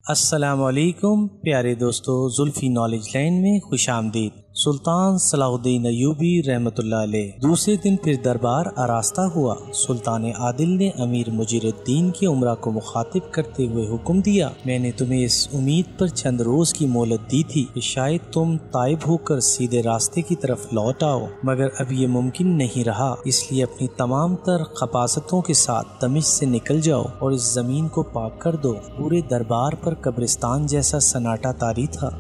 السلام علیکم پیارے دوستو، زلفی نالج لینڈ میں خوش آمدید۔ سلطان صلاح الدین ایوبی رحمۃ اللہ علیہ دوسرے دن پھر دربار آراستہ ہوا۔ سلطان عادل نے امیر مجیر الدین کی عمرہ کو مخاطب کرتے ہوئے حکم دیا، میں نے تمہیں اس امید پر چند روز کی مہلت دی تھی کہ شاید تم تائب ہو کر سیدھے راستے کی طرف لوٹ آؤ، مگر اب یہ ممکن نہیں رہا، اس لیے اپنی تمام تر خباثتوں کے ساتھ دمشق سے نکل جاؤ اور اس زمین کو پاک کر دو۔ پورے دربار پر قبرستان جیسا سناٹا طاری تھا۔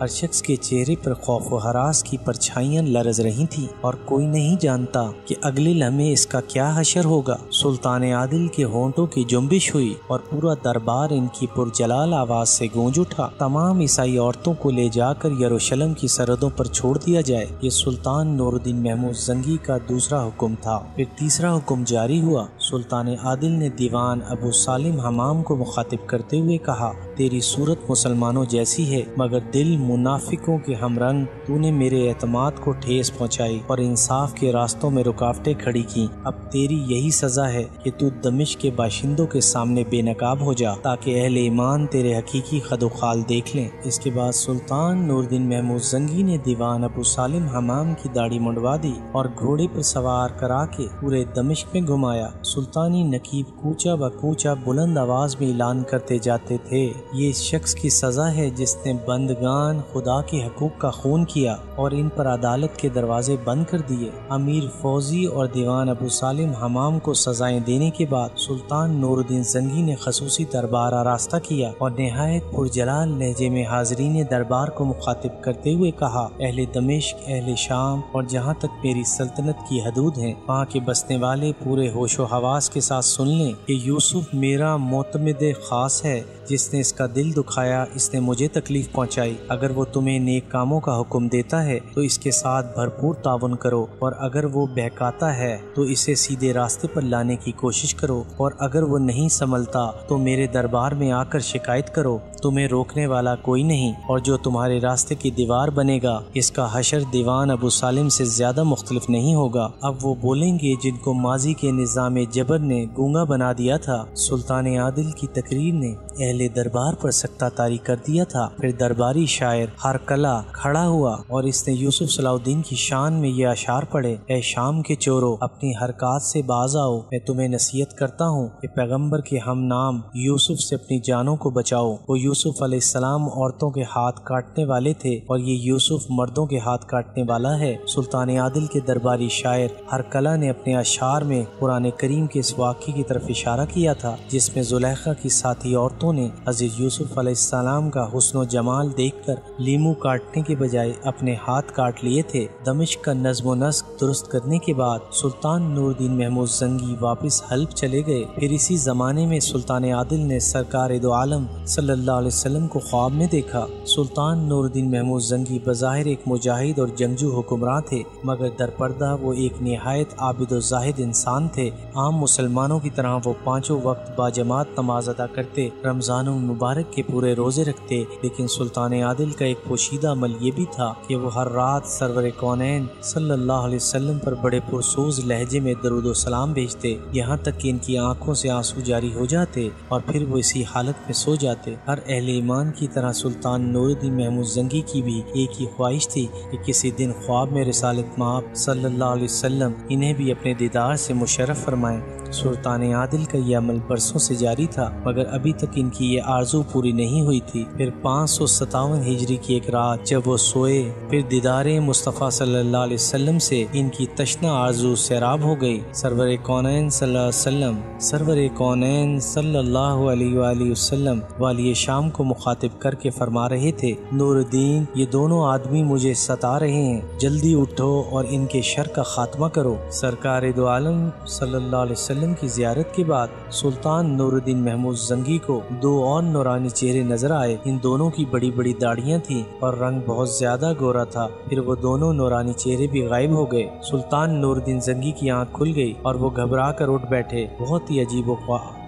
ہر شخص کے چہرے پر خوف و ہراس کی پرچھائیاں لرز رہی تھیں اور کوئی نہیں جانتا کہ اگلے لمحے اس کا کیا حشر ہوگا۔ سلطان عادل کے ہونٹوں کی جنبش ہوئی اور پورا دربار ان کی پرجلال آواز سے گونج اٹھا، تمام عیسائی عورتوں کو لے جا کر یروشلم کی سرحدوں پر چھوڑ دیا جائے۔ یہ سلطان نور الدین محمود زنگی کا دوسرا حکم تھا۔ پھر تیسرا حکم جاری ہوا۔ سلطان عادل نے دیوان ابو سالم حمام کو مخاطب کرتے ہوئے کہا، تیری صورت مسلمانوں جیسی ہے مگر دل منافقوں کے ہم رنگ، تو نے میرے اعتماد کو ٹھیس پہنچائی اور انصاف کے راستوں میں رکاوٹیں کھڑی کی۔ اب تیری یہی سزا ہے کہ تو دمشق کے باشندوں کے سامنے بے نقاب ہو جا تاکہ اہل ایمان تیرے حقیقی خد و خال دیکھ لیں۔ اس کے بعد سلطان نور الدین محمود زنگی نے دیوان ابو سالم حمام کی داڑھی منڈوا دی اور گھوڑے پر سوار کرا کے پورے دمشق میں گھمایا۔ سلطانی نقیب کوچہ بہ کوچہ بلند آواز میں اعلان کرتے جاتے تھے، یہ اس شخص کی سزا ہے جس نے بندگان خدا کے حقوق کا خون کیا اور ان پر عدالت کے دروازے بند کر دیے۔ امیر فوزی اور دیوان ابو سالم حمام کو سزائیں دینے کے بعد سلطان نور الدین زنگی نے خصوصی دربار آراستہ کیا اور نہایت پرجلال لہجے میں حاضرین دربار کو مخاطب کرتے ہوئے کہا، اہل دمشق، اہل شام اور جہاں تک میری سلطنت کی حدود ہیں، وہاں کے بسنے والے پورے ہوش و حواس کے ساتھ سن لیں کہ یوسف میرا معتمد خاص ہے، جس نے اس کا دل دکھایا اس نے مجھے تکلیف پہنچائی۔ اگر وہ تمہیں نیک کاموں کا حکم دیتا ہے تو اس کے ساتھ بھرپور تعاون کرو، اور اگر وہ بہکاتا ہے تو اسے سیدھے راستے پر لانے کی کوشش کرو، اور اگر وہ نہیں سنبھلتا تو میرے دربار میں آ کر شکایت کرو، تمہیں روکنے والا کوئی نہیں، اور جو تمہارے راستے کی دیوار بنے گا اس کا حشر دیوان ابو سالم سے زیادہ مختلف نہیں ہوگا۔ اب وہ بولیں گے جن کو ماضی کے نظام جبر نے گونگا بنا دیا تھا۔ سلطان عادل کی تقریر نے اہل دربار پر سکتہ طاری کر دیا تھا۔ پھر درباری شاعر ہرکلا کھڑا ہوا اور اس نے یوسف صلاح الدین کی شان میں یہ اشعار پڑھے، اے شام کے چورو اپنی حرکات سے باز آؤ، میں تمہیں نصیحت کرتا ہوں کہ پیغمبر کے ہم نام یوسف سے اپنی جانوں کو بچاؤ۔ وہ یوسف علیہ السلام عورتوں کے ہاتھ کاٹنے والے تھے اور یہ یوسف مردوں کے ہاتھ کاٹنے والا ہے۔ سلطان عادل کے درباری شاعر ہرکلا نے اپنے اشعار میں قرآن کریم کے اس واقعے کی طرف اشارہ کیا تھا جس میں زلیخا کی ساتھی عورتوں نے حضرت یوسف علیہ السلام کا حسن و جمال دیکھ کر لیمو کاٹنے کے بجائے اپنے ہاتھ کاٹ لیے تھے۔ دمشق کا نظم و نسق درست کرنے کے بعد سلطان نور الدین محمود زنگی واپس حلب چلے گئے۔ پھر اسی زمانے میں سلطان عادل نے سرکار دو عالم صلی اللہ علیہ وسلم کو خواب میں دیکھا۔ سلطان نور الدین محمود زنگی بظاہر ایک مجاہد اور جنگجو حکمراں تھے، مگر در پردہ وہ ایک نہایت عابد و زاہد انسان تھے۔ عام مسلمانوں کی طرح وہ پانچوں وقت باجماعت نماز ادا کرتے، رمضان المبارک کے پورے روزے رکھتے، لیکن سلطان عادل کا ایک پوشیدہ عمل یہ بھی تھا کہ وہ ہر رات سرور کونین صلی اللہ علیہ وسلم پر بڑے پرسوز لہجے میں درود و سلام بھیجتے، یہاں تک کہ ان کی آنکھوں سے آنسو جاری ہو جاتے اور پھر وہ اسی حالت میں سو جاتے۔ ہر اہل ایمان کی طرح سلطان نور الدین محمود زنگی کی بھی ایک ہی خواہش تھی کہ کسی دن خواب میں رسالت مآب صلی اللہ علیہ وسلم انہیں بھی اپنے دیدار سے مشرف فرمائیں۔ سلطان عادل کا یہ عمل برسوں سے جاری تھا، مگر ابھی تک ان کی یہ آرزو پوری نہیں ہوئی تھی۔ پھر 557 ہجری کی ایک رات جب وہ سوئے، پھر دیدار مصطفیٰ صلی اللہ علیہ وسلم سے ان کی تشنہ آرزو سیراب ہو گئی۔ سرور کونین صلی اللہ علیہ وسلم، سرور کونین صلی اللہ علیہ وآلہ وسلم والی شام کو مخاطب کر کے فرما رہے تھے، نور الدین، یہ دونوں آدمی مجھے ستا رہے ہیں، جلدی اٹھو اور ان کے شر کا خاتمہ کرو۔ سرکار دو عالم صلی اللہ علیہ وسلم کی زیارت کے بعد سلطان نور الدین محمود زنگی کو دو اور نورانی چہرے نظر آئے۔ ان دونوں کی بڑی بڑی داڑیاں تھیں اور رنگ بہت زیادہ گورا تھا۔ پھر وہ دونوں نورانی چہرے بھی غائب ہو گئے۔ سلطان نور الدین زنگی کی آنکھ کھل گئی اور وہ گھبرا کر اٹھ بیٹھے۔ بہت ہی عجیب و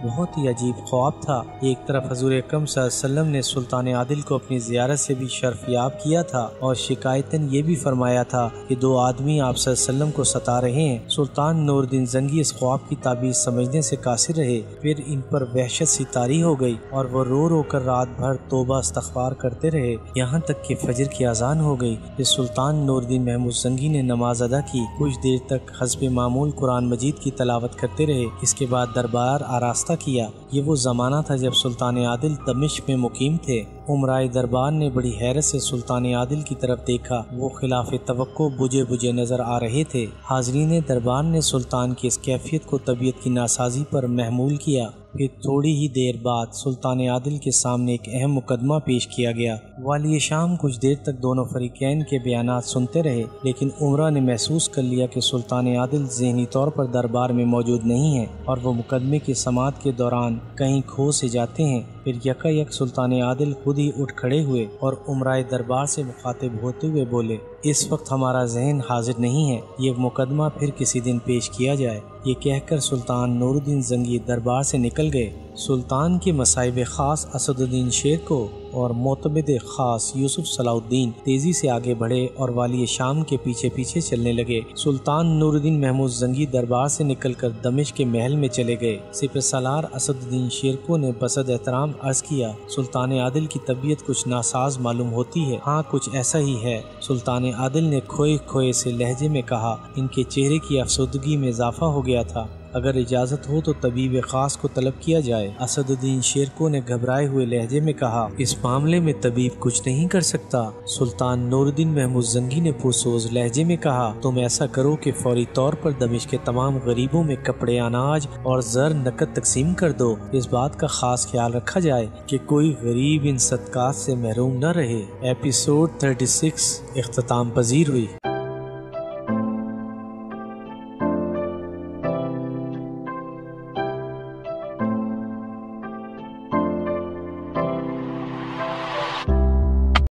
بہت ہی عجیب خواب تھا۔ ایک طرف حضور اکرم صلی اللہ علیہ وسلم نے سلطان عادل کو اپنی زیارت سے بھی شرف یاب کیا تھا اور شکایتاً یہ بھی فرمایا تھا کہ 2 آدمی آپ صلی اللہ علیہ وسلم کو ستا رہے ہیں۔ سلطان نور الدین زنگی اس خواب کی تعبیر سمجھنے سے قاصر رہے، پھر ان پر وحشت سی طاری ہو گئی اور وہ رو رو کر رات بھر توبہ استغفار کرتے رہے، یہاں تک کہ فجر کی اذان ہو گئی۔ پھر سلطان نور الدین محمود زنگی نے نماز ادا کی، کچھ دیر تک حسب معمول قرآن مجید کی تلاوت کرتے رہے، اس کے بعد دربار آراستہ کیا۔ یہ وہ زمانہ تھا جب سلطان عادل دمشق میں مقیم تھے۔ امرائے دربار نے بڑی حیرت سے سلطان عادل کی طرف دیکھا، وہ خلاف توقع بجھے بجھے نظر آ رہے تھے۔ حاضرین دربار نے سلطان کی اس کیفیت کو طبیعت کی ناسازی پر محمول کیا۔ پھر تھوڑی ہی دیر بعد سلطان عادل کے سامنے ایک اہم مقدمہ پیش کیا گیا۔ والی شام کچھ دیر تک دونوں فریقین کے بیانات سنتے رہے، لیکن عمرہ نے محسوس کر لیا کہ سلطان عادل ذہنی طور پر دربار میں موجود نہیں ہیں اور وہ مقدمے کی سماعت کے دوران کہیں کھو سے جاتے ہیں۔ پھر یکا یک سلطان عادل خود ہی اٹھ کھڑے ہوئے اور عمرائے دربار سے مخاطب ہوتے ہوئے بولے، اس وقت ہمارا ذہن حاضر نہیں ہے، یہ مقدمہ پھر کسی دن پیش کیا جائے۔ یہ کہہ کر سلطان نور الدین زنگی دربار سے نکل گئے۔ سلطان کے مصائب خاص اسد الدین شیر کو اور معتمد خاص یوسف صلاح الدین تیزی سے آگے بڑھے اور والی شام کے پیچھے پیچھے چلنے لگے۔ سلطان نور الدین محمود زنگی دربار سے نکل کر دمشق کے محل میں چلے گئے۔ سپہ سالار اسد الدین شیرکو نے بصد احترام عرض کیا، سلطان عادل کی طبیعت کچھ ناساز معلوم ہوتی ہے۔ ہاں کچھ ایسا ہی ہے۔ سلطان عادل نے کھوئے کھوئے سے لہجے میں کہا، ان کے چہرے کی افسردگی میں اضافہ ہو گیا تھا، اگر اجازت ہو تو طبیب خاص کو طلب کیا جائے۔ اسد الدین شیرکو نے گھبرائے ہوئے لہجے میں کہا، اس معاملے میں طبیب کچھ نہیں کر سکتا۔ سلطان نور الدین محمود زنگی نے پرسوز لہجے میں کہا، تم ایسا کرو کہ فوری طور پر دمشق کے تمام غریبوں میں کپڑے، اناج اور زر نقد تقسیم کر دو۔ اس بات کا خاص خیال رکھا جائے کہ کوئی غریب ان صدقات سے محروم نہ رہے۔ ایپیسوڈ 36 اختتام پذیر ہوئی۔